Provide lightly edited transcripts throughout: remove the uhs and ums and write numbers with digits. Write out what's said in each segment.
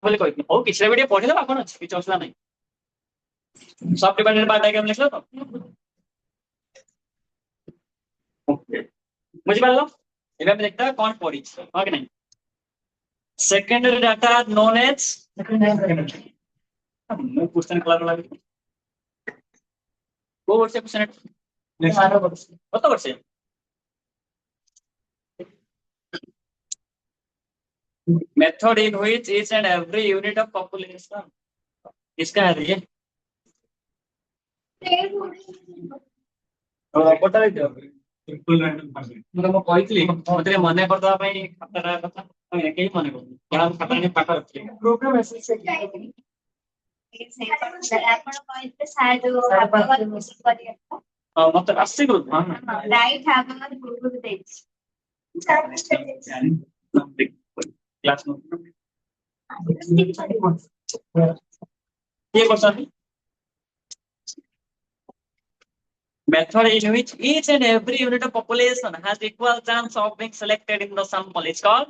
बोले कोई ओ किसी वीडियो पढ़े दबा कोन अछि किछ असला नहीं सब डिवाइडेड बाय डायग्राम लिखलो तो ओके बुझि पालो एबे हम देखता कौन पढ़ी हां कि नहीं सेकेंडरी डाटा नोन एज मैं क्वेश्चन कलर लगे वो वर्ष क्वेश्चन कत वर्ष method in which each and every unit of population इसका है ये रोबोट है जो सिंपल रैंडम मतलब मैं କହିଥିଲି ମତେ ମନେ କରିଦବା ପାଇଁ ଖାତାଟା କଥା ଆମେ କେହି ମନେ କରୁନି ଯାହା ଖାତା ନେ ପାଠ ରଖିଲେ ପ୍ରୋଗ୍ରାମ ଏସେ ଆପଣ କହିଥିଲେ ସାର୍ ହାବର ମିଶି କରିବା ହଁ ମତେ ଆସି କରୁ ହଁ ରାଇଟ ହାବର ପୂର୍ବରୁ ଦେଇଛି क्लास में ये question method in which each and every unit of population has equal chance of being selected in the sample is called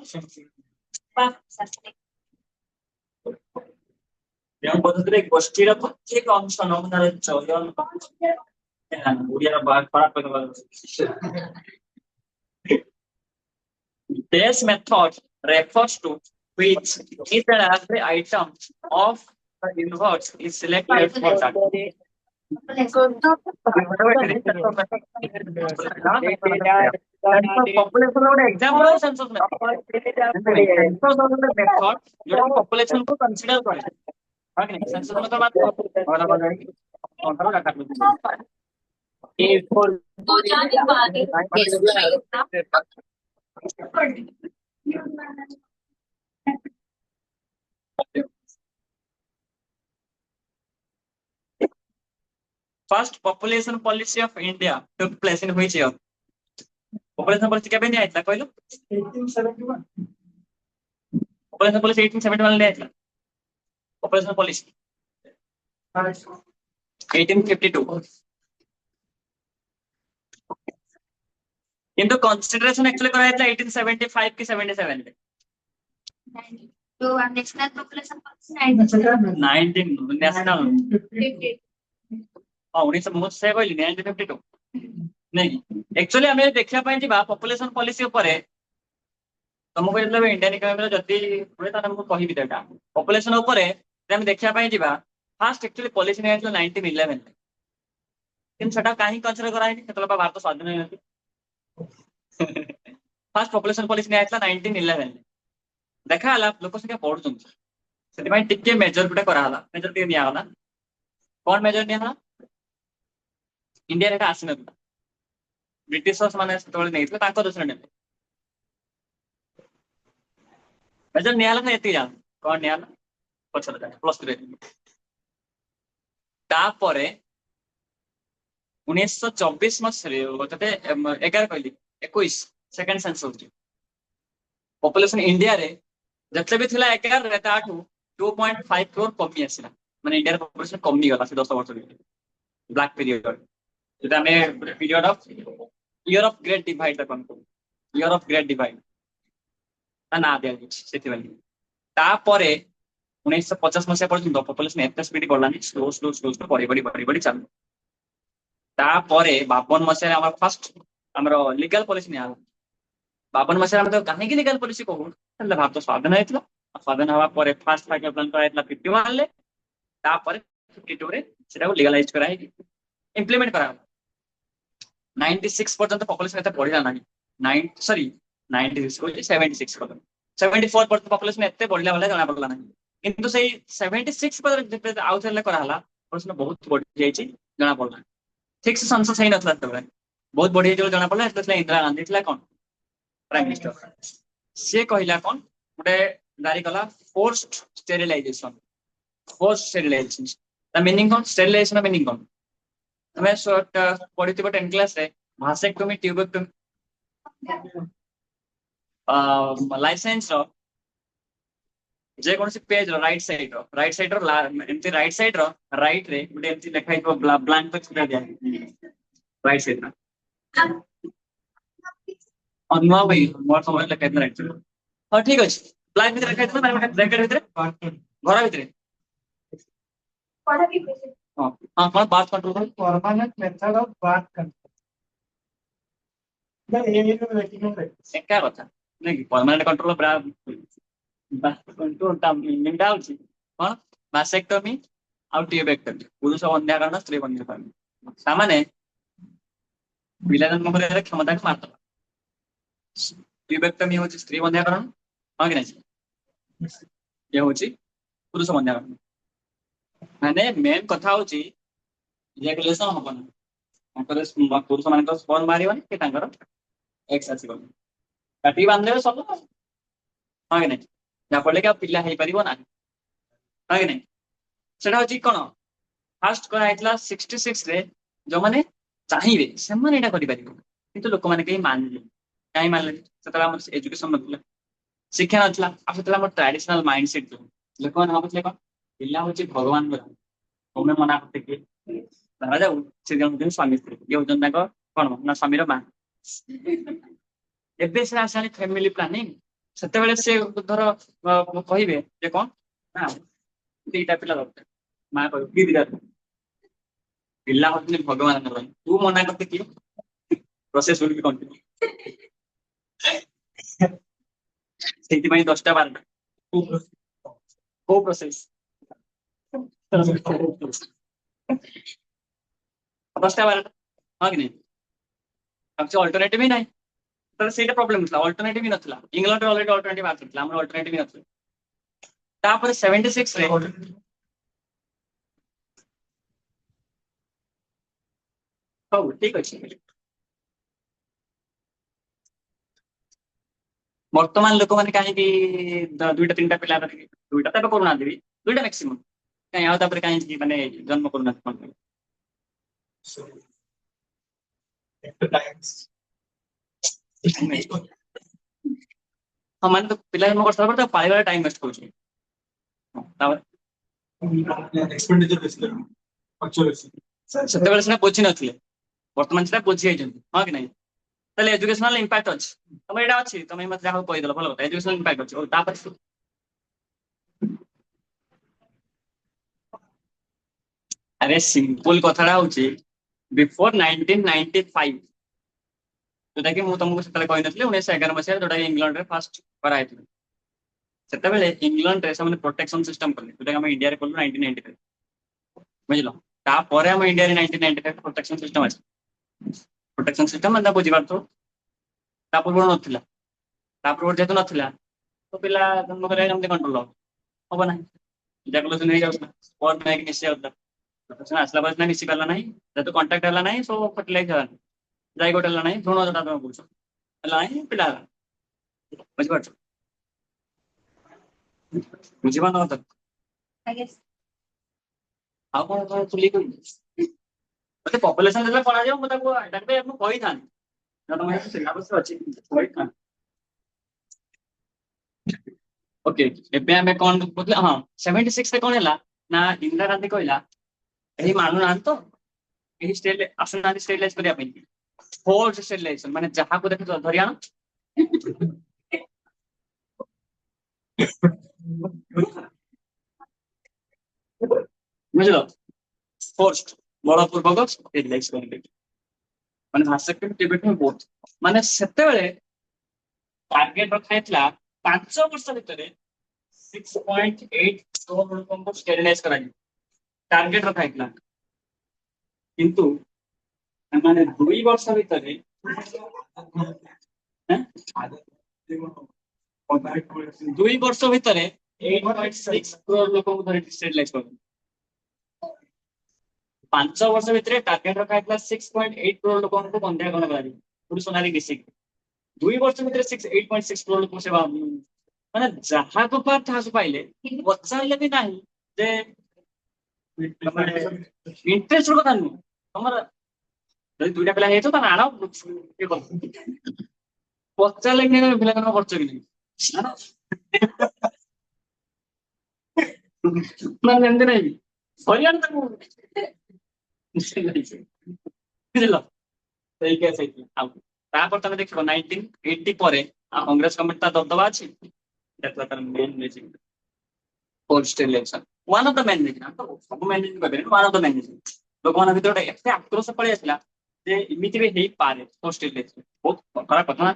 yang bodoh गोष्ठी रा प्रत्येक अंश नमूनार चयन ओडिया बात पढ़ा करबा This method refers to which each and every item of the universe is selected for that. Population of example of census method. Census method जो population को consider करे. Okay, census method बात और बताएंगे. और थोड़ा काट लो. ये for तो जाने वाले First population policy of India took place in which year? Population policy केबे नहीं आइतला कहलो 1871 Population policy 1871 ले आइतला Population policy 1852 किंतु consideration actually करा था 1875 की 77 में तो नेशनल पॉपुलेशन पॉलिसी 19 नेशनल हां 1952 1952 नहीं एक्चुअली हमें देखिया पाई जिबा पॉपुलेशन पॉलिसी ऊपर तुमको मतलब इंडियन इकोनॉमी जति हुए त हमको कहि भी देटा पॉपुलेशन ऊपर हम देखिया पाई जिबा फर्स्ट एक्चुअली पॉलिसी ने 1911 किन सेटा काहे कंसीडर कराई केतला भारत स्वाधीन है फर्स्ट पॉपुलेशन पॉलिसी ने 1911 देखा हला लोक संख्या पढुछन सेति भाई टिके मेजर गुटा करा हला मेजर टिके निया हला कोन मेजर निया हला इंडिया रे का आसिन ब्रिटिशर्स माने तोळे नै थे ताको दोसर ने मेजर निया हला एति जान कोन निया हला पछर जा प्लस 3 ता परे 1924 मसरे तते 11 कहली 21 सेकंड सेंसस पॉपुलेशन इंडिया रे जतले भी थिला 11 रे ताठू 2.5 करोड़ कमी आसिला माने इंडिया रे पॉपुलेशन कमी गला से 10 वर्ष ब्लैक पीरियड जेटा में period of year of great divide तक हमको ईयर ऑफ ग्रेट डिवाइड ना दिया सेति वाली ता परे 1950 मसिया पर्यंत पॉपुलेशन एत स्पीड गलानी स्लो स्लो स्लो स्लो बड़ी चालू ता परे 52 मसिया हमर फर्स्ट हमर लीगल पॉलिसी ने आला 52 मसिया हम तो काहे की लीगल पॉलिसी कहू मतलब भारत स्वाधीन हेतला स्वाधीन हवा परे फर्स्ट फाइव प्लान कराइतला 51 ले ता परे 52 रे सेटा को लीगलाइज कराई इंप्लीमेंट करा 96 पर्यंत पॉपुलेशन एते बढ़िला नाही 96 को 76 को 74 पर्यंत पॉपुलेशन एते बढ़िला वाला जणा पड़ला नाही किंतु सेही 76 पर आउथले करा हला पॉपुलेशन बहुत बढ़ी जाईची जणा पड़ला ठीक से सेंसस सही नथला तबे बहुत बढ़ी जो जणा पड़ला एतले इंदिरा गांधी थिला कोन प्राइम मिनिस्टर से कहिला कोन गुटे गारी कला फोर्स्ड स्टेरिलाइजेशन द मीनिंग कोन स्टेरिलाइजेशन मीनिंग कोन हमें शॉर्ट पढ़ी थी 10 क्लास रे भासेक्टोमी ट्यूबेक्टोमी लाइसेंस रो जे कोन से पेज रो राइट साइड रो एमती राइट साइड रो राइट रे गुटे एमती लिखाई को ब्लैंक पे छुटा दिया राइट साइड रो अनुवा भाई मोर समझ लगे ना एक्चुअली ହଁ ଠିକ ଅଛି ବ୍ଲାକ୍ ଭିତରେ ଲେଖା ହେଇଥିଲା ମାନେ ବ୍ରାକେଟ ଭିତରେ ଘର ଭିତରେ ହଁ ହଁ କଣ birth control permanent method of birth control. ଏକା କଥା ନାଇଁ କି ପରମାନେଣ୍ଟ କଣ୍ଟ୍ରୋଲ ବାର୍ଥ କଣ୍ଟ୍ରୋଲ ତା ମିନିଂଟା ହଉଛି କଣ ମାସେକ୍ଟମି ଆଉ ଟିଏବେକ୍ଟମି ପୁରୁଷ ବନ୍ଧ୍ୟାକରଣ ସ୍ତ୍ରୀ ବନ୍ଧ୍ୟାକରଣ ତାମାନେ ପିଲା ଜନ୍ମ କରିବାର କ୍ଷମତାକୁ ମାରିଦବା ଟିଏବେକ୍ଟମି ହଉଛି ସ୍ତ୍ରୀ ବନ୍ଧ୍ୟାକରଣ ହଁ କି ନାହିଁ ଇଏ ହଉଛି ପୁରୁଷ ବନ୍ଧ୍ୟାକରଣ ମାନେ ମେନ୍ କଥା ହଉଛି ଇଜାକୁଲେସନ ହବ ନା ତାଙ୍କର ପୁରୁଷ ମାନଙ୍କର ସ୍ପର୍ମ ବାହାରିବନି କି ତାଙ୍କର ଏକ୍ସ ଆସିବନି କାଟିକି ବାନ୍ଧିଦେବେ ସବୁ ହଁ କି ନାହିଁ ଯାହାଫଳରେ କି ଆଉ ପିଲା ହେଇପାରିବ ନାହିଁ ହଁ କି ନାହିଁ ସେଟା ହଉଛି କଣ ଫାଷ୍ଟ କରାହେଇଥିଲା 66 ରେ ଯୋଉମାନେ ଚାହିଁବେ ସେମାନେ ଏଇଟା କରିପାରିବେ କିନ୍ତୁ ଲୋକମାନେ କେହି ମାନିଲେ କାହିଁ ମାନିଲେ ସେତେବେଳେ ଆମର ଏଜୁକେସନ ନଥିଲା ଶିକ୍ଷା ନଥିଲା ଆଉ ସେତେବେଳେ ଆମର ଟ୍ରାଡିସନାଲ ମାଇଣ୍ଡ ସେଟ୍ ଥିଲା ଲୋକମାନେ ଭାବୁଥିଲେ କଣ ପିଲା ହଉଛି ଭଗବାନଙ୍କର ତମେ ମନା କରୁತ್ತೆ କିଏ ଧରାଯାଉ ସେ ଜଣେ ସ୍ୱାମୀ ସ୍ତ୍ରୀ ଇଏ ହଉଛନ୍ତି ତାଙ୍କ କଣ ନା ସ୍ୱାମୀର ମା ଏବେ ସେ ଆସିଲାଣି ଫ୍ୟାମିଲି ପ୍ଲାନିଂ ସେତେବେଳେ ସେ ଧର କହିବେ ଯେ କଣ ନା ଦିଟା ପିଲା ଦରକାର ମା କହିବ କି ଦିଟା ପିଲା ହଉଛନ୍ତି ଭଗବାନଙ୍କର ତୁ ମନା କରତେ କିଏ ପ୍ରୋସେସ will be continue ସେଇଥିପାଇଁ 10ଟା 12ଟା କୋଉ ପ୍ରୋସେସ 10ଟା 12ଟା ହଁ କି ନାହିଁ ଆଉ କିଛି ଅଲ୍ଟରନେଟିଭ ହିଁ ନାହିଁ ତାହେଲେ ସେଇଟା ପ୍ରୋବ୍ଲେମ ଥିଲା ଅଲ୍ଟରନେଟିଭ ହିଁ ନଥିଲା ଇଂଲଣ୍ଡରେ ଅଲରେଡି ଅଲ୍ଟରନେଟିଭ ଆସିଥିଲା ଆମର ଅଲ୍ଟରନେଟିଭ ହିଁ ନଥିଲା ତାପରେ 76 ରେ ହଉ ଠିକ ଅଛି ବର୍ତ୍ତମାନ ଲୋକମାନେ କାହିଁକି ଦୁଇଟା ତିନିଟା ପିଲା ଧରିକି ଦୁଇଟା ତ ଏବେ କରୁନାହାନ୍ତି ବି ଦୁଇଟା ମ୍ୟାକ୍ସିମମ୍ କାହିଁ ଆଉ ତାପରେ କାହିଁକି ମାନେ ଜନ୍ମ କରୁନାହାନ୍ତି କଣ ପାଇଁ? ହଁ ମାନେ ତ ପିଲା ଜନ୍ମ କରିସାରିଲା ପରେ ତାକୁ ପାଳିବାର ଟାଇମ ୱେଷ୍ଟ କରୁଛି ସେତେବେଳେ ସିନା ବୁଝି ନଥିଲେ ବର୍ତ୍ତମାନ ସେଟା ବୁଝି ଯାଇଛନ୍ତି ହଁ କି ନାହିଁ ତାହେଲେ ଏଜୁକେସନାଲ ଇମ୍ପାକ୍ଟ ଅଛି ତମର ଏଇଟା ଅଛି ତମେ ମତେ ଯାହା କହିଦେଲ ଭଲ କଥା ଏଜୁକେସନାଲ ଇମ୍ପାକ୍ଟ ଅଛି ହଉ ତାପରେ ଆରେ ସିମ୍ପଲ କଥାଟା ହଉଛି ବିଫୋର 1995 ଯୋଉଟା କି ମୁଁ ତମକୁ ସେତେବେଳେ କହିନଥିଲି 1911 ମସିହାରେ ଯୋଉଟା କି ଇଂଲଣ୍ଡରେ ଫାଷ୍ଟ କରାହେଇଥିଲା ସେତେବେଳେ ଇଂଲଣ୍ଡରେ ସେମାନେ ପ୍ରୋଟେକ୍ସନ ସିଷ୍ଟମ କଲେ ଯୋଉଟା ଆମ ଇଣ୍ଡିଆରେ କଲୁ 1995 ବୁଝିଲ ତାପରେ ଆମ ଇଣ୍ଡିଆରେ 1995 ପ୍ରୋଟେକ୍ସନ ସିଷ୍ଟମ ଅଛି ପ୍ରୋଟେକ୍ସନ ସିଷ୍ଟମ ମାନେ ବୁଝିପାରୁଥିବ ତା ପୂର୍ବରୁ ନଥିଲା ତା ପୂର୍ବରୁ ଯେହେତୁ ନଥିଲା ତ ପିଲା ଜନ୍ମ କରିବା କେମିତି କଣ୍ଟ୍ରୋଲ ହବ ନାହିଁ ଇଜାକୁଲେସନ ହେଇଯାଉଥିଲା ସ୍ପର୍ମ ହେଇକି ମିଶି ଯାଉଥିଲା ପ୍ରୋଟେକ୍ସନ ଆସିଲା ପରେ ସିନା ମିଶି ପାରିଲା ନାହିଁ ଯେହେତୁ କଣ୍ଟାକ୍ଟ ହେଲା ନାହିଁ ସବୁ ଫର୍ଟିଲାଇଜ ହେଲା ଯାଇ ଗୋଟେ ହେଲା ନାହିଁ ଭ୍ରୂଣ ଯୋଉଟା ତମେ କହୁଛ ହେଲା ନାହିଁ ପିଲା ହେଲା ବୁଝିପାରୁଛ ବୁଝିପାରୁନ କଥା ଆଉ କଣ କଣ ଚୁଲି କରିବି ମତେ ପପୁଲେସନ ଯେତେବେଳେ ପଢାଯିବ ମୁଁ ତାକୁ ଏଇଟା ମୁଁ କହିଥାନ୍ତି ତମେ ସିଲାବସ ଅଛି କହିଥାନ୍ତି ଓକେ ଏବେ ଆମେ କଣ କହୁଥିଲେ ହଁ 76 ରେ କଣ ହେଲା ନା ଇନ୍ଦିରା ଗାନ୍ଧୀ କହିଲା ଏହି ମାନୁନାହାନ୍ତି ତ ଏହି ଷ୍ଟେଟ ଆସୁନାହାନ୍ତି ଷ୍ଟେରିଲାଇଜ କରିବା ପାଇଁ ଫୋର୍ସ ଷ୍ଟେରିଲାଇଜେସନ ମାନେ ଯାହାକୁ ଦେଖ ଧରି ଆଣ ବୁଝିଲ ଫୋର୍ସ ବଳପୂର୍ବକ ଷ୍ଟେରିଲାଇଜ କରିବେ ମାନେ ଭାଷାକ୍ଟମୀ ଟିବେଟନ ବହୁତ ମାନେ ସେତେବେଳେ ଟାର୍ଗେଟ ରଖା ହେଇଥିଲା 5 ବର୍ଷ ଭିତରେ 6.8 କରୋड़ ଲୋକଙ୍କୁ ଷ୍ଟେରିଲାଇଜ କରାଯିବ ଟାର୍ଗେଟ ରଖା ହେଇଥିଲା କିନ୍ତୁ ସେମାନେ 2 ବର୍ଷ ଭିତରେ 2 ବର୍ଷ ଭିତରେ 8.6 କରୋड़ ଲୋକଙ୍କୁ ଧରି ଷ୍ଟେରିଲାଇଜ କରିଛନ୍ତି 5 ବର୍ଷ ଭିତରେ ଟାର୍ଗେଟ ରଖା ହେଇଥିଲା 6.8 କରୋड़ ଲୋକଙ୍କୁ ବନ୍ଧ୍ୟାକରଣ କରାଯିବ ପୁରୁଷ ନାରୀ ମିଶିକି 2 ବର୍ଷ ଭିତରେ 8.6 କରୋड़ ଲୋକ ସେବା ମାନେ ଯାହାକୁ ପା ତାହାକୁ ପାଇଲେ ପଚାରିଲେ ବି ନାହିଁ ଯେ ଇଣ୍ଟରେଷ୍ଟ କଥା ନୁହଁ ତମର ଯଦି 2ଟା ପିଲା ହେଇଛ ତାହେଲେ ଆଣ ଇଏ କର ପଚାରିଲେ କି ନାହିଁ ପିଲା କଣ କରୁଛ କି ନାହିଁ ଏମିତି ନାହିଁ ହଇରାଣ ତାକୁ ବୁଝିଲ ସେଇ କେସ୍ ହେଇଥିଲା ଆଉ ତାପରେ ତମେ ଦେଖିବ 1980 ପରେ କଂଗ୍ରେସ ଗଭର୍ଣ୍ଣମେଣ୍ଟ ତା ଦବଦବା ଅଛି that's the main reason for still election. One of the main reason. सब main reason कहते हैं one of the main reason. ଲୋକମାନଙ୍କ ଭିତରେ ଗୋଟେ ଏତେ ଆକ୍ରୋଶ ପଳେଇ ଆସିଲା ଯେ ଏମିତି ବି ହେଇପାରେ post election ବହୁତ ଖରାପ କଥା ନା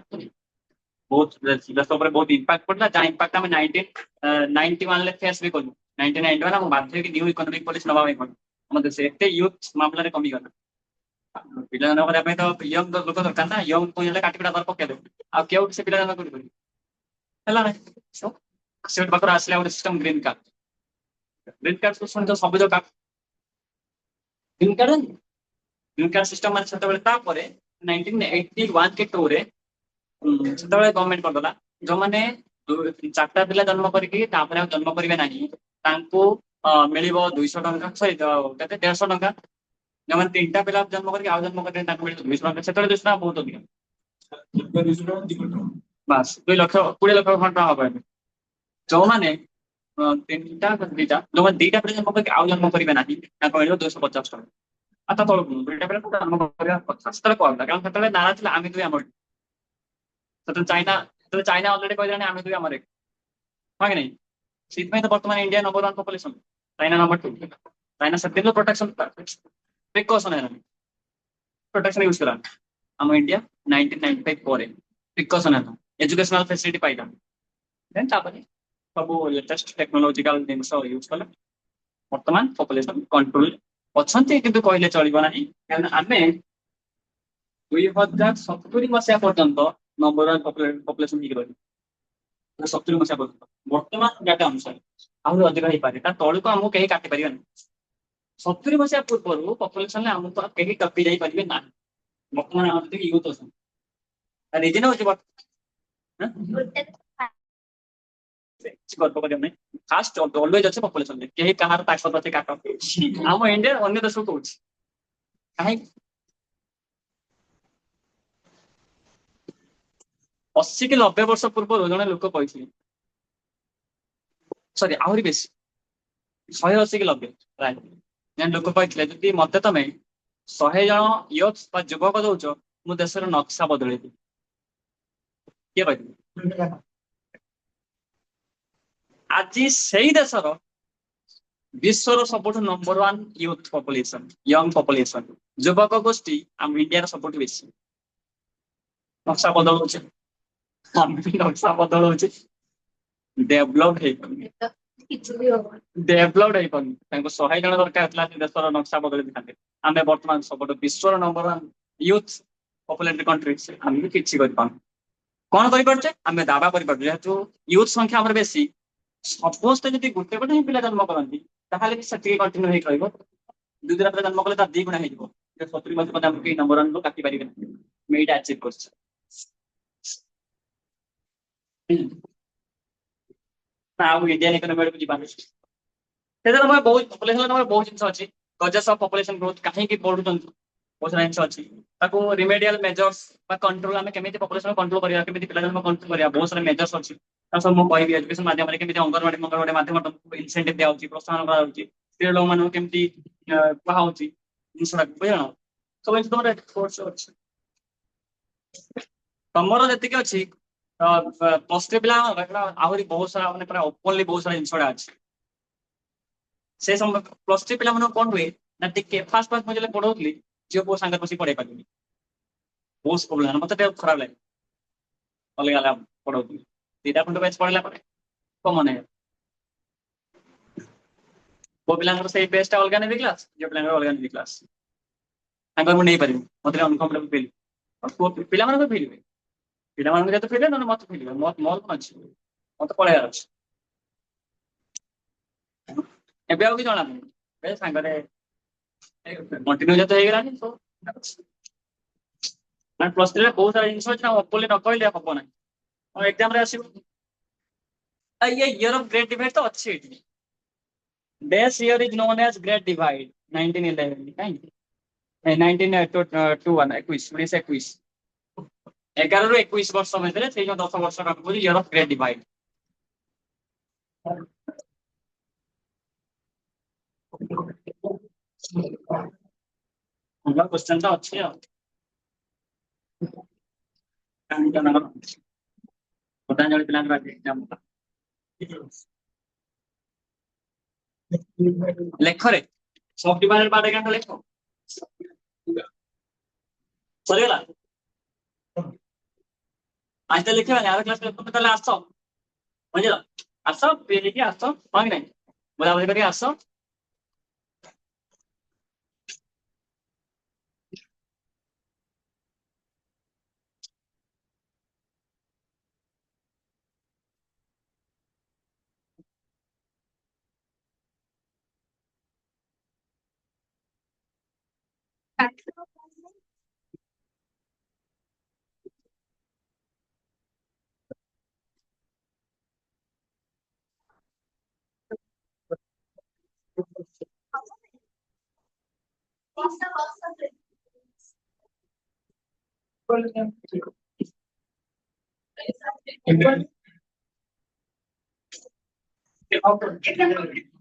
ବହୁତ ଦେଶ ଉପରେ ବହୁତ ଇମ୍ପାକ୍ଟ ପଡିଲା ଯାହା ଇମ୍ପାକ୍ଟ ଆମେ 1991 ରେ ଫେସ୍ ବି କଲୁ 1991 ଆମ ବାଧ୍ୟ ହେଇକି ନ୍ୟୁ ଇକୋନୋମିକ ପଲିସି ନବା ପାଇଁ ପଡିଲା ଆମ ଦେଶ ଏତେ ୟୁଥ୍ ମାମଲାରେ କମିଗଲା ପିଲାଜନ୍ମ କରିବା ପାଇଁ ତ ୟଙ୍ଗ ଲୋକ ଦରକାର ନା ୟଙ୍ଗ ପୁଣି ହେଲେ କାଟି ପିଟା ଦର ପକେଇଦେବୁ ଆଉ କେଉଁଠି ସେ ପିଲାଜନ୍ମ କରିପାରିବେ ହେଲା ନା ସେ ପାଖରେ ଆସିଲା ଗୋଟେ ସିଷ୍ଟମ ଗ୍ରୀନ କାର୍ଡ ଶୁଣିଛ ସବୁଜ କାର୍ଡ ଗ୍ରୀନ କାର୍ଡ ସିଷ୍ଟମ ମାନେ ସେତେବେଳେ ତାପରେ 1981 କି 2 ରେ ସେତେବେଳେ ଗଭର୍ଣ୍ଣମେଣ୍ଟ କରିଦେଲା ଯୋଉମାନେ ଚାରିଟା ପିଲା ଜନ୍ମ କରିକି ତାପରେ ଆଉ ଜନ୍ମ କରିବେ ନାହିଁ ତାଙ୍କୁ ମିଳିବ 200 ଟଙ୍କା ସରି କେତେ 150 ଟଙ୍କା ଯୋଉମାନେ ତିନିଟା ପିଲା ଜନ୍ମ କରିକି ଆଉ ଜନ୍ମ କରିବେ ତାଙ୍କୁ ମିଳିବ 200 ଟଙ୍କା ସେତେବେଳେ 200 ଟଙ୍କା ବହୁତ ଅଧିକ ବାସ୍ 2 ଲକ୍ଷ 20 ଲକ୍ଷ ଖଣ୍ଡ ଟଙ୍କା ହବ ଏବେ ଯୋଉମାନେ ଯୋଉମାନେ ଦିଟା ପିଲା ଜନ୍ମ କରିକି ଆଉ ଜନ୍ମ କରିବେ ନାହିଁ ତାଙ୍କୁ ମିଳିବ 250 ଟଙ୍କା ଆଉ ତା ତଳକୁ ଦୁଇଟା ପିଲା ଜନ୍ମ କରିବା କଥା ସେତେବେଳେ କଣ କାରଣ ସେତେବେଳେ ନାରା ଥିଲା ଆମେ ଦୁଇ ଆମର ସେତେବେଳେ ଚାଇନା ଅଲରେଡି କହିଲାଣି ଆମେ ଦୁଇ ଆମର ହଁ କି ନାହିଁ ସେଇଥିପାଇଁ ତ ବର୍ତ୍ତମାନ India number 1 population China number 2 China ସେତିକି ପ୍ରୋଟେକ୍ସନ ପ୍ରିକସନ ହେଲାନି ପ୍ରୋଟେକ୍ସନ ୟୁଜ କଲା ଆମ ଇଣ୍ଡିଆ 1995 ପରେ ପ୍ରିକସନ ହେଲା ଏଜୁକେସନାଲ ଫେସିଲିଟି ପାଇଲା ଦେନ୍ ତାପରେ ସବୁ लेटेस्ट टेक्नोलॉजिकल ଜିନିଷ ୟୁଜ କଲେ ବର୍ତ୍ତମାନ ପପୁଲେସନ କଣ୍ଟ୍ରୋଲ ଅଛନ୍ତି କିନ୍ତୁ କହିଲେ ଚଳିବ ନାହିଁ କାରଣ ଆମେ 2070 ମସିହା ପର୍ଯ୍ୟନ୍ତ ନମ୍ବର 1 ପପୁଲେସନ ହେଇକି ରହିବ 70 ମସିହା ପର୍ଯ୍ୟନ୍ତ ବର୍ତ୍ତମାନ ଡାଟା ଅନୁସାରେ ଆହୁରି ଅଧିକ ହେଇପାରେ ତା ତଳକୁ ଆମକୁ କେହି କାଟି ପାରିବେନି 70 ମସିହା ପୂର୍ବରୁ ପପୁଲେସନରେ ଆମକୁ କେହି ଟପି ଯାଇପାରିବେ ନାହିଁ ବର୍ତ୍ତମାନ ଆମର ଯେତିକି ୟୁଥ ଅଛନ୍ତି ରିଜିନ ହଉଛି କିଛି ଗର୍ବ କରିବା ନାହିଁ ଫାଷ୍ଟ ଅଲୱେଜ ଅଛି ପପୁଲେସନରେ କେହି କାହାର ତାକତ ଅଛି କାଟ ଆମ ଇଣ୍ଡିଆ ଅନ୍ୟ ଦେଶକୁ କହୁଛି କାହିଁକି 80 କି 90 ବର୍ଷ ପୂର୍ବରୁ ଜଣେ ଲୋକ କହିଥିଲେ ସରି ଆହୁରି ବେଶୀ 180 କି 90 ପ୍ରାୟ ଜଣେ ଲୋକ କହିଥିଲେ ଯଦି ମତେ ତମେ 100 ଜଣ ୟୁଥ୍ ବା ଯୁବକ ଦଉଛ ମୁଁ ଦେଶର ନକ୍ସା ବଦଳେଇବି କିଏ କହିଥିଲେ ଆଜି ସେଇ ଦେଶର ବିଶ୍ୱର ସବୁଠୁ number 1 youth population young population ଯୁବକ ଗୋଷ୍ଠୀ ଆମ ଇଣ୍ଡିଆର ସବୁଠୁ ବେଶୀ ନକ୍ସା ବଦଳଉଛି ଆମେ ବି ନକ୍ସା ବଦଳଉଛି ଡେଭଲପଡ ହେଇପାରୁନି ଡେଭଲପଡ ହେଇପାରୁନି ତାଙ୍କୁ 100 ଜଣ ଦରକାର ଥିଲା ସେ ଦେଶର ନକ୍ସା ବଦଳେଇ ଦେଇଥାନ୍ତେ ଆମେ ବର୍ତ୍ତମାନ ସବୁଠୁ ବିଶ୍ୱର ନମ୍ବର 1 ୟୁଥ ପପୁଲେଟେଡ କଣ୍ଟ୍ରି ଆମେ ବି କିଛି କରିପାରୁନୁ କଣ କରିପାରୁଛେ ଆମେ ଦାବା କରିପାରୁଛୁ ଯେହେତୁ ୟୁଥ ସଂଖ୍ୟା ଆମର ବେଶୀ ସମସ୍ତେ ଯଦି ଗୋଟେ ଗୋଟେ ହିଁ ପିଲା ଜନ୍ମ କରନ୍ତି ତାହେଲେ ବି ସେତିକି କଣ୍ଟିନ୍ୟୁ ହେଇକି ରହିବ ଦୁଇ ଦିନ ପିଲା ଜନ୍ମ କଲେ ତାର 2 ଗୁଣା ହେଇଯିବ 70 ବର୍ଷ ପର୍ଯ୍ୟନ୍ତ ଆମକୁ କେହି ନମ୍ବର 1 କାଟି ପାରିବେ ନାହିଁ ଆମେ ଏଇଟା ଆଚିଭ୍ କରୁଛେ ନା ଆଉ ଇଣ୍ଡିଆନ ଇକୋନୋମି ଆଡକୁ ଯିବାନି ସେଥିରେ ଆମର ବହୁତ ପପୁଲେସନ ଆମର ବହୁତ ଜିନିଷ ଅଛି କଜେସ୍ ଅଫ ପପୁଲେସନ ଗ୍ରୋଥ କାହିଁକି ବଢୁଛନ୍ତି ବହୁତ ସାରା ଜିନିଷ ଅଛି ତାକୁ ରିମେଡିଆଲ ମେଜର୍ସ ବା କଣ୍ଟ୍ରୋଲ ଆମେ କେମିତି ପପୁଲେସନ କଣ୍ଟ୍ରୋଲ କରିବା କେମିତି ପିଲା ଜନ୍ମ କଣ୍ଟ୍ରୋଲ କରିବା ବହୁତ ସାରା ମେଜର୍ସ ଅଛି ତା ସବୁ ମୁଁ କହିବି ଏଜୁକେସନ ମାଧ୍ୟମରେ କେମିତି ଅଙ୍ଗନବାଡି ମାଧ୍ୟମରେ ଇନସେଣ୍ଟିଭ ଦିଆଯାଉଛି ପ୍ରୋତ୍ସାହନ କରାଯାଉଛି ସ୍ତ୍ରୀ ଲୋକମାନଙ୍କୁ କେମିତି କୁହାଯାଉଛି ଜିନିଷଟା ବୁଝିଲ ସବୁ ଜିନିଷ ତମର କୋର୍ସ ଅଛି ତମର ଯେତିକି ଅଛି ପ୍ଲସ୍ ଥ୍ରୀ ପିଲା ଆହୁରି ବହୁତ ସାରା ମାନେ ପୁରା ଓପନଲି ବହୁତ ସାରା ଜିନିଷ ଗୁଡା ଅଛି ସେ ସମୟ ପ୍ଲସ୍ ଥ୍ରୀ ପିଲାମାନଙ୍କୁ କଣ ହୁଏ ନା ଟିକେ ଫାଷ୍ଟ ମୁଁ ଯେତେବେଳେ ପଢଉଥିଲି ଝିଅ ପୁଅ ସାଙ୍ଗରେ ବସିକି ପଢେଇ ପାରିଲିନି ବହୁତ ପ୍ରୋବ୍ଲେମ ମତେ ଟିକେ ଖରାପ ଲାଗେ ଅଲଗା ଅଲଗା ପଢଉଥିଲି 2ଟା ଖଣ୍ଡ ବ୍ୟାଚ୍ ପଢିଲା ପରେ କମନ ହେଇଗଲା ପୁଅ ପିଲାଙ୍କର ସେଇ ବେଚଟା ଅଲଗା ନେବି କ୍ଲାସ ଝିଅ ପିଲାଙ୍କର ଅଲଗା ନେବି କ୍ଲାସ ତାଙ୍କର ମୁଁ ନେଇପାରିବି ମତେ ଅନକମ୍ଫର୍ଟେବଲ ଫିଲ୍ ପୁଅ ପିଲାମାନଙ୍କୁ ଫିଲ୍ ହୁଏ ପିଲାମାନଙ୍କୁ ଯେତେ ଫିଲ୍ ହୁଏ ନହେଲେ ମତେ ଫିଲ୍ ହୁଏ ମୋର କଣ ଅଛି ମତେ ପଳେଇବାର ଅଛି ଏବେ ଆଉ କିଛି ଜଣା ନାହିଁ ଏବେ ସାଙ୍ଗରେ କଣ୍ଟିନ୍ୟୁ ଯେତେ ହେଇଗଲାଣି ତ ମାନେ ପ୍ଲସ୍ ଥ୍ରୀରେ ବହୁତ ସାରା ଜିନିଷ ଅଛି ନା ଓପନଲି ନ କହିଲେ ହବ ନାହିଁ ଏକ୍ଜାମରେ ଆସିବ ଇଏ ଇୟର ଅଫ ଗ୍ରେଟ୍ ଡିଭାଇଡ୍ ତ ଅଛି ଏଠି This year is known as Great Divide, 1911. କାହିଁକି 1921 1921 11 ରୁ 21 ବର୍ଷ ଭିତରେ ସେଇ ଯୋଉ 10 ବର୍ଷ କାମ କରୁଛି ଇୟର ଅଫ ଗ୍ରେଟ୍ ଡିଭାଇଡ ଭଲ କ୍ୱେଶ୍ଚନ ତ ଅଛି ଆଉ କାହିଁକି ନା ପତାଞ୍ଜଳି ପିଲାଙ୍କର ଆଜି ଏକ୍ଜାମ ଲେଖରେ ସବ୍ ଡିଭାଇଡେଡ୍ ବାଇ ଡାଇଗ୍ରାମ ଲେଖ ସରିଗଲା ଆଜି ତ ଲେଖିବାନି ଆର କ୍ଲାସ ତମେ ତାହେଲେ ଆସ ବୁଝିଲ ଆସ ଫ୍ରି ହେଇକି ଆସ ହଁ କି ନାହିଁ ବୁଲାବୁଲି କରିକି ଆସ Okay.